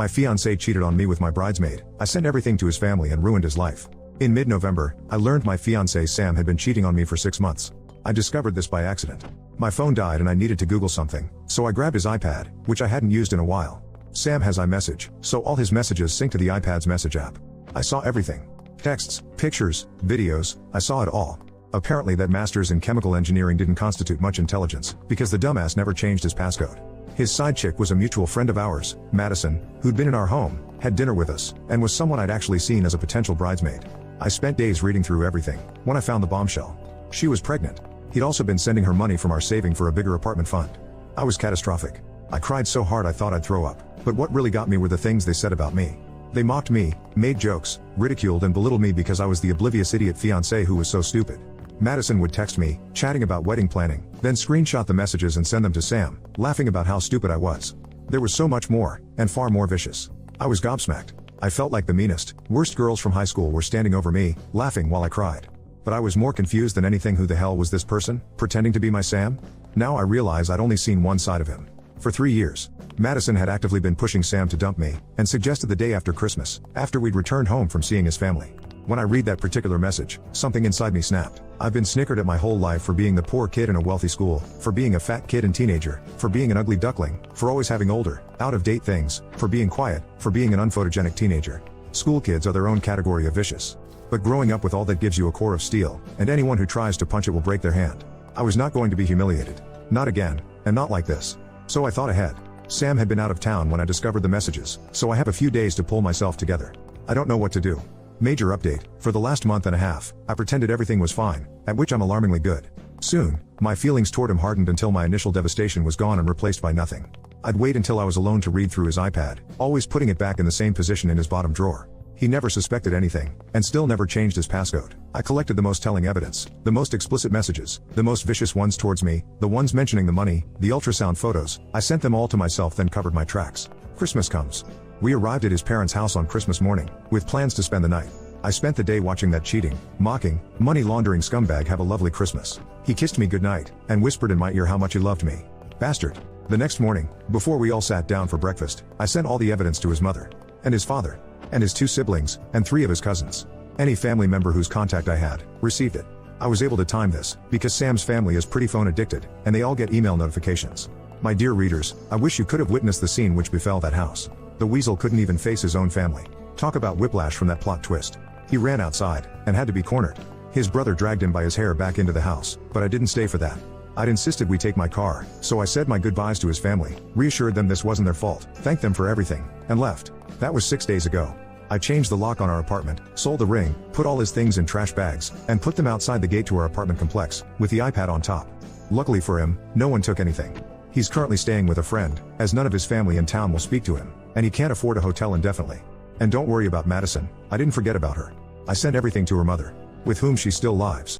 my fiance cheated on me with my bridesmaid. I sent everything to his family and ruined his life. In mid-November, I learned my fiance Sam had been cheating on me for 6 months. I discovered this by accident. My phone died and I needed to Google something, so I grabbed his iPad, which I hadn't used in a while. Sam has iMessage, so all his messages sync to the iPad's message app. I saw everything. Texts, pictures, videos, I saw it all. Apparently that master's in chemical engineering didn't constitute much intelligence, because the dumbass never changed his passcode. His side chick was a mutual friend of ours, Madison, who'd been in our home, had dinner with us, and was someone I'd actually seen as a potential bridesmaid. I spent days reading through everything, when I found the bombshell. She was pregnant. He'd also been sending her money from our saving for a bigger apartment fund. I was catastrophic. I cried so hard I thought I'd throw up, but what really got me were the things they said about me. They mocked me, made jokes, ridiculed and belittled me because I was the oblivious idiot fiancé who was so stupid. Madison would text me, chatting about wedding planning, then screenshot the messages and send them to Sam, laughing about how stupid I was. There was so much more, and far more vicious. I was gobsmacked. I felt like the meanest, worst girls from high school were standing over me, laughing while I cried. But I was more confused than anything. Who the hell was this person, pretending to be my Sam? Now I realize I'd only seen one side of him. For 3 years, Madison had actively been pushing Sam to dump me, and suggested the day after Christmas, after we'd returned home from seeing his family. When I read that particular message, something inside me snapped. I've been snickered at my whole life for being the poor kid in a wealthy school, for being a fat kid and teenager, for being an ugly duckling, for always having older, out-of-date things, for being quiet, for being an unphotogenic teenager. School kids are their own category of vicious. But growing up with all that gives you a core of steel, and anyone who tries to punch it will break their hand. I was not going to be humiliated. Not again, and not like this. So I thought ahead. Sam had been out of town when I discovered the messages, so I have a few days to pull myself together. I don't know what to do. Major update, for the last month and a half, I pretended everything was fine, at which I'm alarmingly good. Soon, my feelings toward him hardened until my initial devastation was gone and replaced by nothing. I'd wait until I was alone to read through his iPad, always putting it back in the same position in his bottom drawer. He never suspected anything, and still never changed his passcode. I collected the most telling evidence, the most explicit messages, the most vicious ones towards me, the ones mentioning the money, the ultrasound photos. I sent them all to myself, then covered my tracks. Christmas comes. We arrived at his parents' house on Christmas morning, with plans to spend the night. I spent the day watching that cheating, mocking, money laundering scumbag have a lovely Christmas. He kissed me goodnight, and whispered in my ear how much he loved me. Bastard. The next morning, before we all sat down for breakfast, I sent all the evidence to his mother, and his father, and his 2 siblings, and 3 of his cousins. Any family member whose contact I had, received it. I was able to time this, because Sam's family is pretty phone addicted, and they all get email notifications. My dear readers, I wish you could have witnessed the scene which befell that house. The weasel couldn't even face his own family. Talk about whiplash from that plot twist. He ran outside, and had to be cornered. His brother dragged him by his hair back into the house, but I didn't stay for that. I'd insisted we take my car, so I said my goodbyes to his family, reassured them this wasn't their fault, thanked them for everything, and left. That was 6 days ago. I changed the lock on our apartment, sold the ring, put all his things in trash bags, and put them outside the gate to our apartment complex, with the iPad on top. Luckily for him, no one took anything. He's currently staying with a friend, as none of his family in town will speak to him, and he can't afford a hotel indefinitely. And don't worry about Madison, I didn't forget about her. I sent everything to her mother, with whom she still lives.